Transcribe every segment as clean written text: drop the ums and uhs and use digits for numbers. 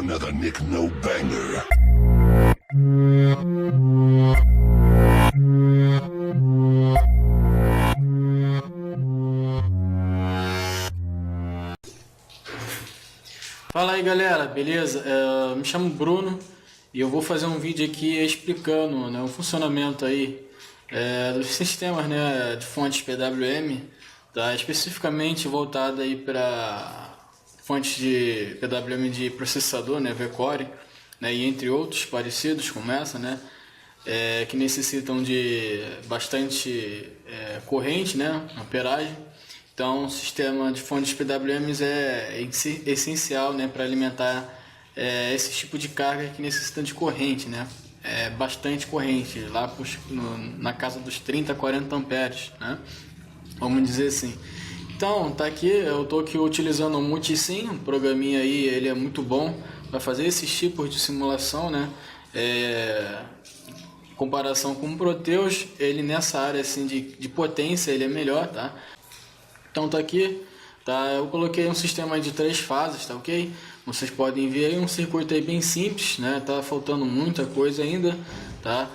another Nick No Banger. Fala aí galera, beleza? Me chamo Bruno e eu vou fazer um vídeo aqui explicando, né, o funcionamento aí dos sistemas, né, de fontes PWM, tá? Especificamente voltado aí para fontes de PWM de processador, né, V-Core, né, e entre outros parecidos como essa, né, que necessitam de bastante corrente, né, amperagem. Então, o sistema de fontes PWMs é essencial, né, para alimentar esse tipo de carga que necessita de corrente, né? Bastante corrente, lá na casa dos 30 a 40 amperes, né? Vamos dizer assim. Então, tá aqui, eu estou aqui utilizando o Multisim, um programinha aí, ele é muito bom para fazer esses tipos de simulação, né? Em comparação com o Proteus, ele nessa área assim de potência, ele é melhor, tá? Então tá aqui, tá? Eu coloquei um sistema de 3 fases, tá ok? Vocês podem ver aí um circuito aí bem simples, né? Tá faltando muita coisa ainda, tá?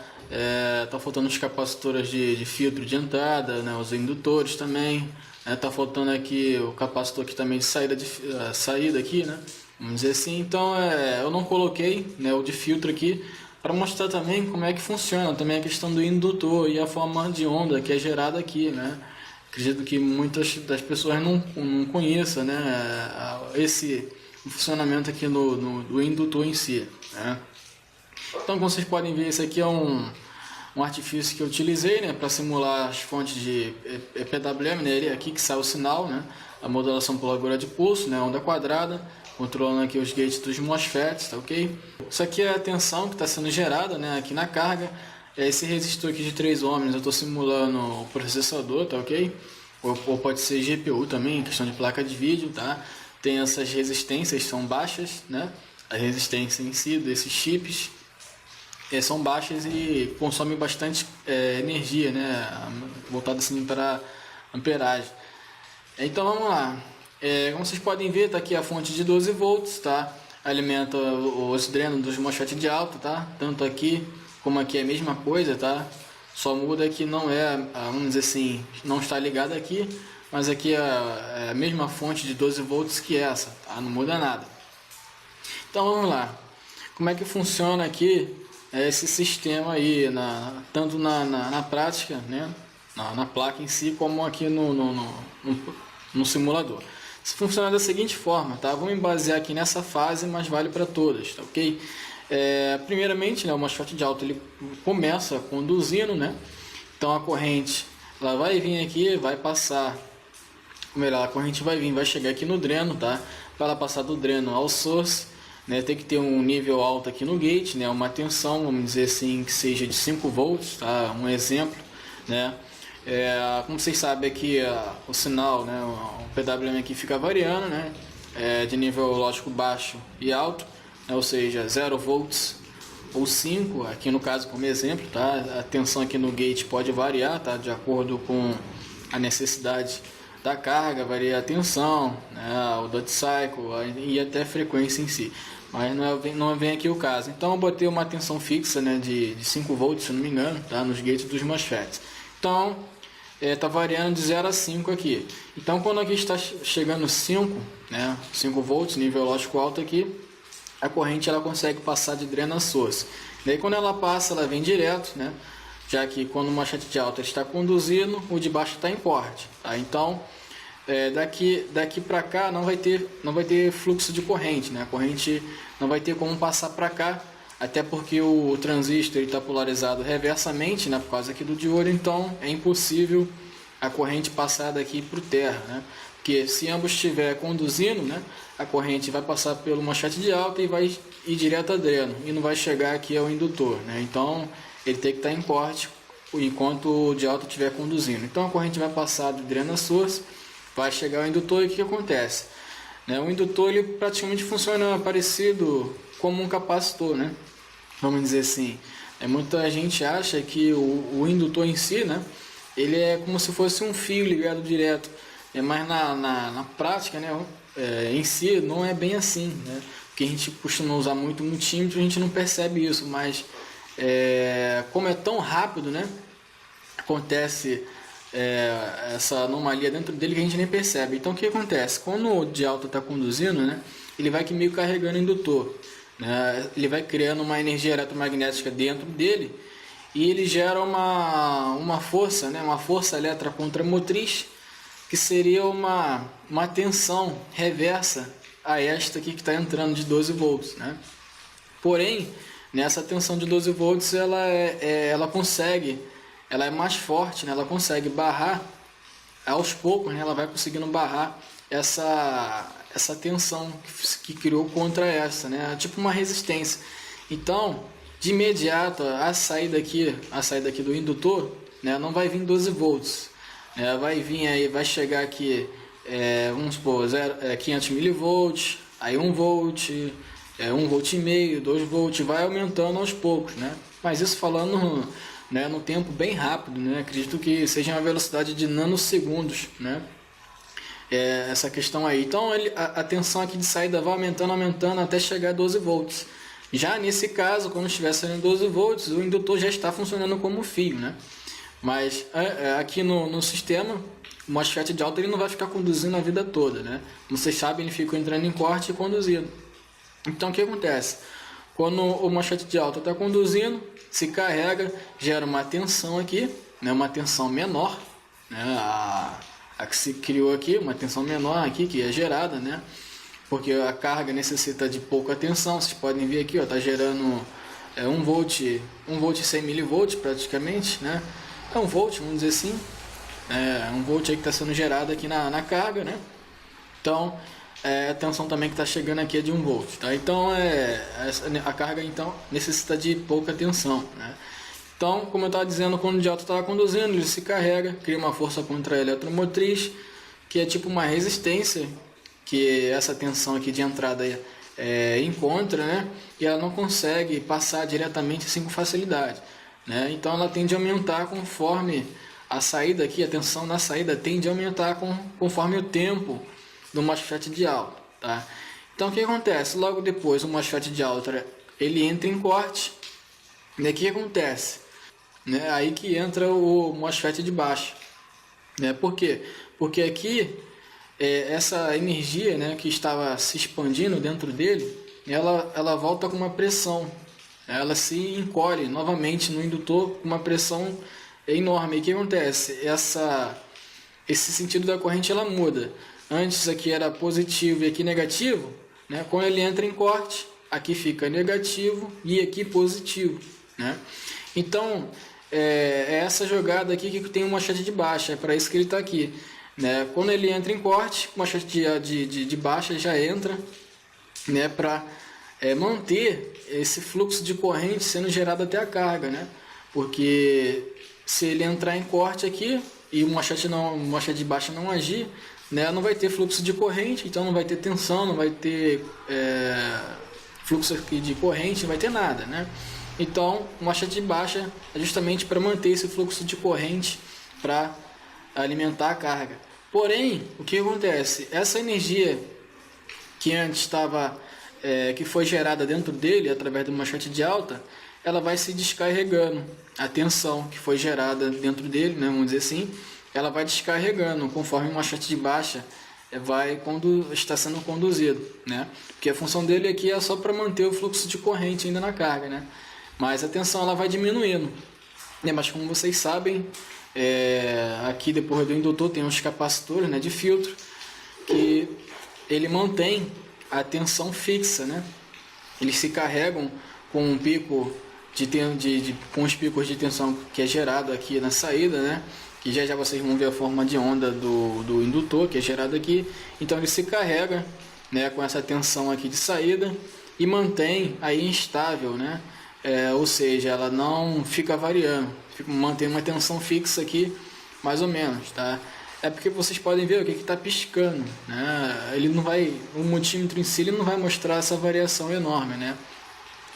Tá faltando os capacitores de filtro de entrada, né? Os indutores também, né? Tá faltando aqui o capacitor aqui também de saída aqui, né? Vamos dizer assim. Então eu não coloquei, né, o de filtro aqui para mostrar também como é que funciona também a questão do indutor e a forma de onda que é gerada aqui, né? Acredito que muitas das pessoas não conheçam, né, esse funcionamento aqui do indutor em si, né? Então, como vocês podem ver, esse aqui é um artifício que eu utilizei, né, para simular as fontes de PWM, né, ele aqui que sai o sinal, né, a modulação por largura de pulso, né, onda quadrada, controlando aqui os gates dos MOSFETs, tá ok? Isso aqui é a tensão que está sendo gerada, né, aqui na carga. Esse resistor aqui de 3 ohms, eu estou simulando o processador, tá ok? Ou pode ser GPU também, questão de placa de vídeo, tá? Tem essas resistências, são baixas, né? A resistência em si desses chips são baixas e consomem bastante energia, né? Voltado assim para amperagem. Então vamos lá. Como vocês podem ver, tá aqui a fonte de 12 volts, tá? Alimenta os drenos dos MOSFET de alta, tá? Tanto aqui como aqui é a mesma coisa, tá? Só muda que não vamos dizer assim, não está ligado aqui, mas aqui é a mesma fonte de 12 volts que essa, tá? Não muda nada. Então vamos lá. Como é que funciona aqui esse sistema aí, tanto na prática, né? Na placa em si, como aqui no simulador. Isso funciona da seguinte forma, tá? Vou me basear aqui nessa fase, mas vale para todas, tá ok? Primeiramente, né, o MOSFET de alta ele começa conduzindo, né? Então a corrente ela vai vir aqui, vai passar, a corrente vai chegar aqui no dreno, tá? Para ela passar do dreno ao source, né? Tem que ter um nível alto aqui no gate, né? Uma tensão, vamos dizer assim, que seja de 5 volts, tá? Um exemplo, né? Como vocês sabem aqui, o sinal, né? O PWM aqui fica variando, né? De nível lógico baixo e alto, né? Ou seja, 0 volts ou 5, aqui no caso como exemplo, tá? A tensão aqui no gate pode variar, tá? De acordo com a necessidade da carga, varia a tensão, né? O duty cycle e até a frequência em si. Mas não vem aqui o caso. Então eu botei uma tensão fixa, né? De 5 volts, se não me engano, tá? Nos gates dos MOSFETs. Então está variando de 0 a 5 aqui. Então quando aqui está chegando 5, né, 5 volts, nível lógico alto aqui, a corrente ela consegue passar de dreno a source. Daí quando ela passa, ela vem direto, né, já que quando o MOSFET de alta está conduzindo, o de baixo está em corte. Tá? Então daqui para cá não vai ter fluxo de corrente, né? A corrente não vai ter como passar para cá, até porque o transistor está polarizado reversamente, né, por causa aqui do diode, então é impossível a corrente passar daqui para o terra, né? Porque se ambos estiver conduzindo, né, a corrente vai passar pelo MOSFET de alta e vai ir direto a dreno, e não vai chegar aqui ao indutor, né? Então ele tem que estar em corte enquanto o de alta estiver conduzindo. Então a corrente vai passar do dreno a source, vai chegar ao indutor e o que acontece? O indutor ele praticamente funciona parecido como um capacitor, né? Vamos dizer assim. Muita gente acha que o indutor em si, né? Ele é como se fosse um fio ligado direto. Mas na prática, né? Em si não é bem assim, né? que a gente costuma usar muito multímetro, a gente não percebe isso, mas como é tão rápido, né, acontece essa anomalia dentro dele que a gente nem percebe. Então o que acontece? Quando o de alta está conduzindo, né, ele vai meio carregando o indutor, né, ele vai criando uma energia eletromagnética dentro dele e ele gera uma força, né, uma força eletrocontramotriz, que seria uma tensão reversa a esta aqui que está entrando de 12 volts, né? Porém, nessa tensão de 12 volts ela consegue, ela é mais forte, né? Ela consegue barrar aos poucos, né? Ela vai conseguindo barrar essa tensão que criou contra essa, né? É tipo uma resistência. Então, de imediato, a saída aqui do indutor, né? Não vai vir 12 volts, né? Vai vir aí, vai chegar aqui, vamos supor, 500 milivolts, aí 1 volt, 1 volt e meio, 2 volts, vai aumentando aos poucos, né? Mas isso falando, né, no tempo bem rápido, né? Acredito que seja uma velocidade de nanosegundos, né? Essa questão aí. Então a tensão aqui de saída vai aumentando até chegar a 12 volts. Já nesse caso, quando estiver saindo 12 volts, o indutor já está funcionando como fio, né? Mas aqui no sistema, o MOSFET de alta ele não vai ficar conduzindo a vida toda, né? Como vocês sabem, ele fica entrando em corte e conduzindo. Então o que acontece? Quando o MOSFET de alta está conduzindo, se carrega, gera uma tensão aqui, né? Uma tensão menor, né? A que se criou aqui, uma tensão menor aqui, que é gerada, né? Porque a carga necessita de pouca tensão. Vocês podem ver aqui, ó, tá gerando 1 volt e 100 milivolts praticamente, né? É 1 volt, vamos dizer assim. 1 volt aí que está sendo gerado aqui na carga, né? Então, a tensão também que está chegando aqui é de 1 volt, tá? Então, a carga então necessita de pouca tensão, né? Então, como eu estava dizendo, quando o de alta está conduzindo, ele se carrega, cria uma força contra a eletromotriz, que é tipo uma resistência que essa tensão aqui de entrada encontra, né? E ela não consegue passar diretamente assim com facilidade, né? Então ela tende a aumentar conforme a saída aqui, a tensão na saída tende a aumentar conforme o tempo do MOSFET de alta, tá? Então o que acontece? Logo depois o MOSFET de alta ele entra em corte, né? O que acontece? Né? Aí que entra o MOSFET de baixa, né? Por quê? Porque aqui essa energia, né, que estava se expandindo dentro dele, ela volta com uma pressão, ela se encolhe novamente no indutor com uma pressão enorme. E o que acontece? Esse sentido da corrente ela muda. Antes aqui era positivo e aqui negativo, né? Quando ele entra em corte, aqui fica negativo e aqui positivo, né? Então é essa jogada aqui que tem uma MOSFET de baixa, é para isso que ele está aqui, né? Quando ele entra em corte, uma MOSFET de baixa já entra, né, para manter esse fluxo de corrente sendo gerado até a carga, né? Porque se ele entrar em corte aqui e o MOSFET de baixa não agir, né, não vai ter fluxo de corrente, então não vai ter tensão, não vai ter fluxo aqui de corrente, não vai ter nada, né? Então o MOSFET de baixa é justamente para manter esse fluxo de corrente para alimentar a carga. Porém, o que acontece? Essa energia que antes estava, que foi gerada dentro dele através do MOSFET de alta, ela vai se descarregando. A tensão que foi gerada dentro dele, né, vamos dizer assim, ela vai descarregando conforme o MOSFET de baixa está sendo conduzido, né? Porque a função dele aqui é só para manter o fluxo de corrente ainda na carga, né? Mas a tensão ela vai diminuindo, né? Mas como vocês sabem, aqui depois do indutor tem os capacitores, né, de filtro, que ele mantém a tensão fixa, né? Eles se carregam com um pico com os picos de tensão que é gerado aqui na saída, né? Que já vocês vão ver a forma de onda do indutor que é gerado aqui. Então ele se carrega, né, com essa tensão aqui de saída e mantém aí instável, né? Ou seja, ela não fica variando, mantém uma tensão fixa aqui, mais ou menos, tá? É porque vocês podem ver o que está piscando, né? O multímetro em si ele não vai mostrar essa variação enorme, né?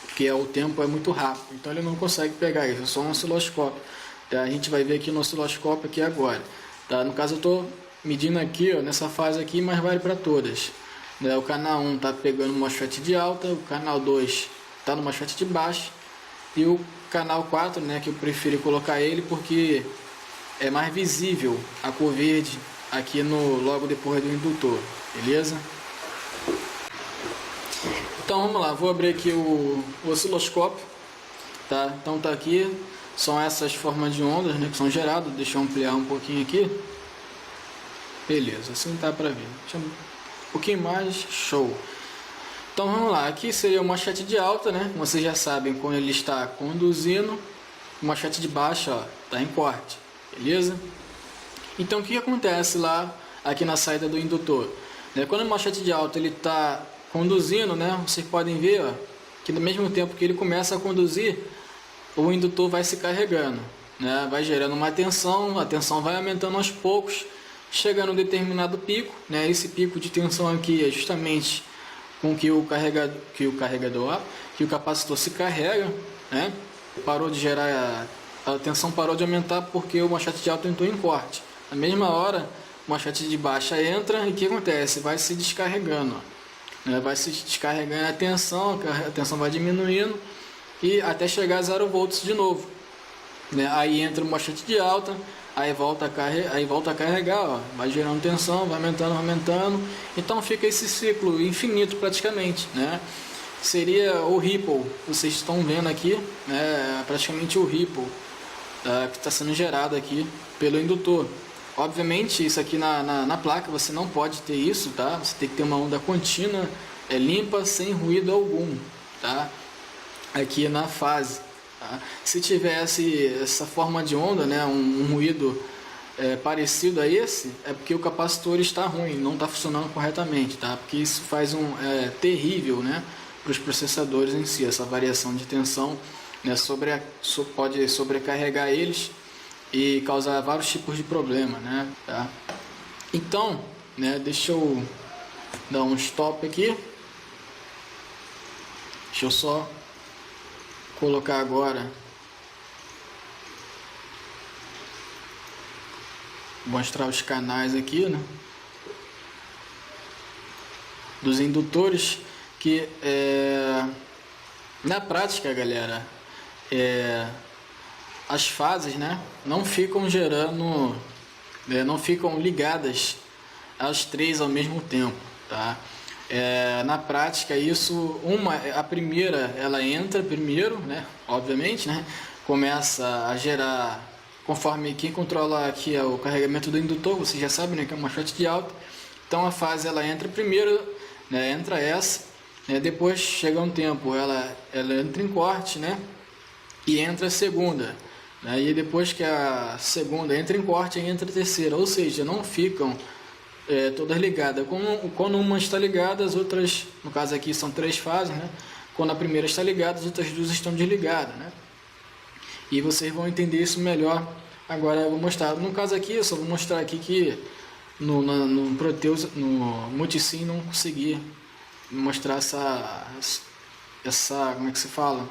Porque o tempo é muito rápido, então ele não consegue pegar isso, é só um osciloscópio. Tá? A gente vai ver aqui no osciloscópio aqui agora, tá? No caso eu estou medindo aqui, ó, nessa fase aqui, mas vale para todas. né? O canal 1 está pegando MOSFET de alta, o canal 2 está no MOSFET de baixa, e o canal 4, né, que eu prefiro colocar ele porque é mais visível a cor verde aqui logo depois do indutor, beleza? Então vamos lá, vou abrir aqui o osciloscópio, tá? Então tá aqui, são essas formas de ondas, né, que são geradas. Deixa eu ampliar um pouquinho aqui. Beleza, assim tá para ver. Deixa eu... um pouquinho mais, show. Então vamos lá, aqui seria o MOSFET de alta, né? Vocês já sabem, quando ele está conduzindo, o MOSFET de baixa, ó, tá em corte, beleza? Então o que acontece lá aqui na saída do indutor? Quando o MOSFET de alta ele está conduzindo, né? Vocês podem ver, ó, que no mesmo tempo que ele começa a conduzir, o indutor vai se carregando, né? Vai gerando uma tensão, a tensão vai aumentando aos poucos, chegando a um determinado pico, né? Esse pico de tensão aqui é justamente com que o capacitor se carrega, né? Parou de gerar, a tensão parou de aumentar porque o MOSFET de alta entrou em corte. Na mesma hora, o MOSFET de baixa entra e o que acontece? Vai se descarregando, ó, né? Vai se descarregando a tensão vai diminuindo e até chegar a 0 volts de novo, né? Aí entra o MOSFET de alta, aí volta a carregar, ó, vai gerando tensão, vai aumentando, então fica esse ciclo infinito praticamente, né? Seria o ripple, vocês estão vendo aqui, né? Praticamente o ripple que está sendo gerado aqui pelo indutor. Obviamente isso aqui na placa você não pode ter isso, tá? Você tem que ter uma onda contínua, limpa, sem ruído algum, tá? Aqui na fase. Tá? Se tivesse essa forma de onda, né, um ruído parecido a esse, é porque o capacitor está ruim, não está funcionando corretamente, tá? Porque isso faz terrível, né, para os processadores em si, essa variação de tensão, né, pode sobrecarregar eles e causar vários tipos de problema, né, tá? Então, né, deixa eu dar um stop aqui, deixa eu só colocar agora, mostrar os canais aqui, né, dos indutores, que na prática, galera, as fases, né, não ficam gerando, não ficam ligadas às três ao mesmo tempo, tá? Na prática isso, a primeira ela entra primeiro, né, obviamente, né, começa a gerar, conforme quem controla aqui é o carregamento do indutor, você já sabe, né, que é uma MOSFET de alta. Então a fase ela entra primeiro, né, entra essa, né, depois chega um tempo ela entra em corte, né, e entra a segunda, né, e depois que a segunda entra em corte entra a terceira, ou seja, não ficam todas ligadas. Quando uma está ligada, as outras, no caso aqui são 3 fases, né? Quando a primeira está ligada, as outras 2 estão desligadas, né? E vocês vão entender isso melhor. Agora eu vou mostrar. No caso aqui, eu só vou mostrar aqui que no Proteus, no Multisim, não consegui mostrar essa como é que se fala?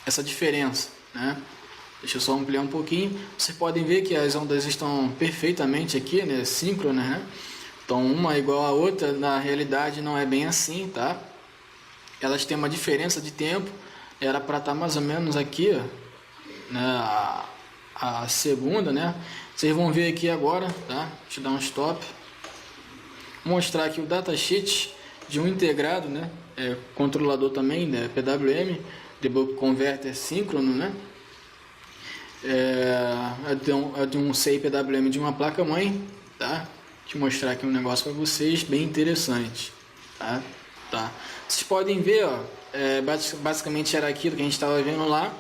Essa diferença, né? Deixa eu só ampliar um pouquinho. Vocês podem ver que as ondas estão perfeitamente aqui, né, síncronas, né? Então uma é igual a outra, na realidade não é bem assim, tá? Elas têm uma diferença de tempo. Era para estar mais ou menos aqui, ó, né, a segunda, né? Vocês vão ver aqui agora, tá? Deixa eu dar um stop. Vou mostrar aqui o datasheet de um integrado, né? Controlador também, né? PWM, Debug Converter síncrono, né? É de um CI PWM de uma placa mãe, tá? Deixa eu mostrar aqui um negócio para vocês, bem interessante, tá? Vocês podem ver, ó, basicamente era aquilo que a gente estava vendo lá,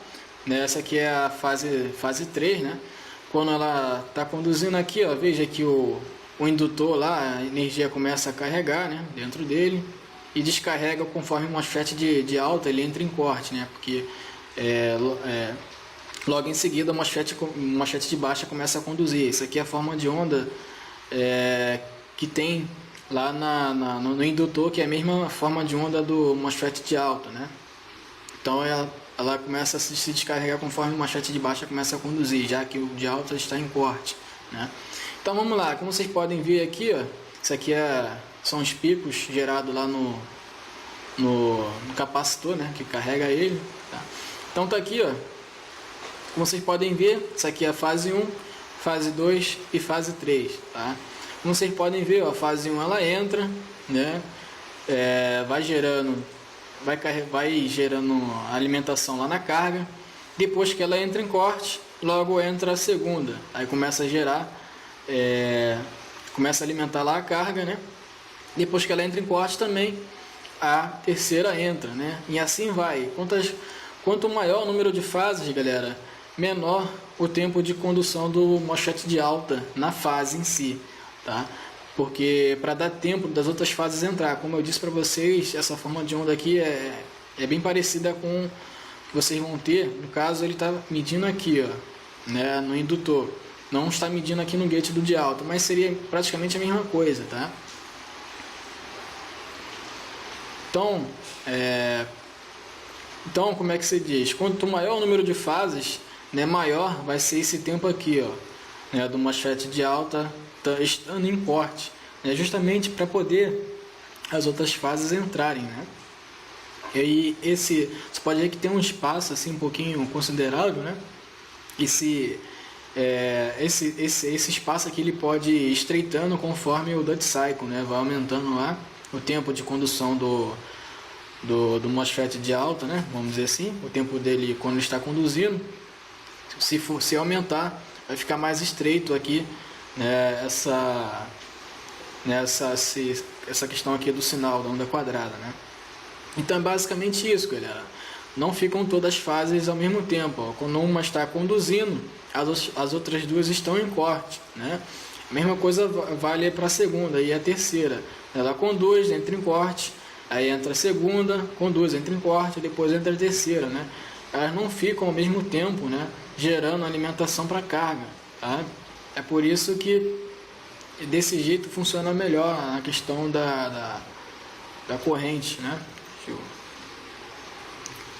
né? Essa aqui é a fase 3, né? Quando ela está conduzindo aqui, ó, veja que o indutor lá, a energia começa a carregar, né, dentro dele e descarrega conforme o MOSFET de alta ele entra em corte, né? Porque logo em seguida o MOSFET de baixa começa a conduzir. Isso aqui é a forma de onda que tem lá no indutor, que é a mesma forma de onda do MOSFET de alta, né? Então ela começa a se descarregar conforme o MOSFET de baixa começa a conduzir, já que o de alta está em corte, né? Então vamos lá, como vocês podem ver aqui, ó, isso aqui é são os picos gerados lá no capacitor, né, que carrega ele, tá? Então tá aqui, ó, como vocês podem ver, isso aqui é a fase 1, fase 2 e fase 3, tá? Como vocês podem ver, ó, a fase 1 ela entra, né, vai gerando alimentação lá na carga. Depois que ela entra em corte, logo entra a segunda, aí começa a gerar, começa a alimentar lá a carga, né? Depois que ela entra em corte também, a terceira entra, né? E assim vai. Quanto maior o número de fases, galera, menor o tempo de condução do MOSFET de alta na fase em si, tá? Porque para dar tempo das outras fases entrar, como eu disse para vocês, essa forma de onda aqui é bem parecida com o que vocês vão ter. No caso, ele está medindo aqui, ó, né, no indutor, não está medindo aqui no gate do de alta, mas seria praticamente a mesma coisa, tá? Então, como é que se diz? Quanto maior o número de fases, né, maior vai ser esse tempo aqui, ó, né, do MOSFET de alta estando em corte, né, justamente para poder as outras fases entrarem, né? E aí você pode ver que tem um espaço assim um pouquinho considerável, né? Esse espaço aqui ele pode ir estreitando conforme o duty cycle, né? Vai aumentando lá o tempo de condução do MOSFET de alta, né? Vamos dizer assim, o tempo dele quando ele está conduzindo. Se aumentar, vai ficar mais estreito aqui, né? Essa questão aqui do sinal da onda quadrada, né? Então é basicamente isso, galera. Não ficam todas as fases ao mesmo tempo, ó. Quando uma está conduzindo, as outras duas estão em corte, né? A mesma coisa vale para a segunda e a terceira. Ela conduz, entra em corte, aí entra a segunda, conduz, entra em corte, depois entra a terceira, né? Elas não ficam ao mesmo tempo, né, gerando alimentação para carga, tá? É por isso que desse jeito funciona melhor a questão da corrente, né?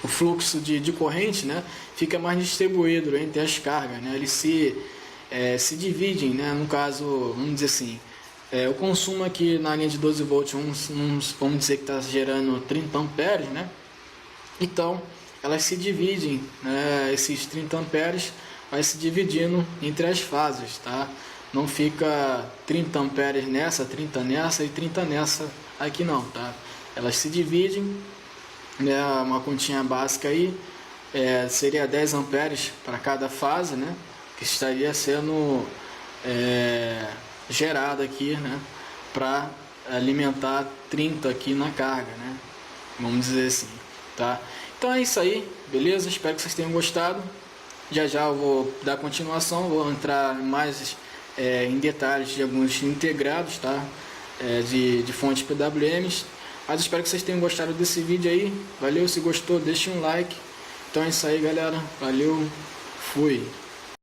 O fluxo de corrente, né, fica mais distribuído entre as cargas, né? Eles se dividem, né? No caso, vamos dizer assim, o consumo aqui na linha de 12 volts, vamos dizer que está gerando 30 amperes, né? Então, elas se dividem, né? Esses 30 amperes vai se dividindo entre as fases, tá? Não fica 30 amperes nessa, 30 nessa e 30 nessa aqui não, tá? Elas se dividem, né? Uma continha básica aí, seria 10 amperes para cada fase, né? Que estaria sendo gerado aqui, né, para alimentar 30 aqui na carga, né, vamos dizer assim, tá? Então é isso aí, beleza? Espero que vocês tenham gostado. Já eu vou dar continuação, vou entrar mais em detalhes de alguns integrados, tá? De fontes PWMs, mas espero que vocês tenham gostado desse vídeo aí. Valeu, se gostou deixe um like. Então é isso aí, galera, valeu, fui.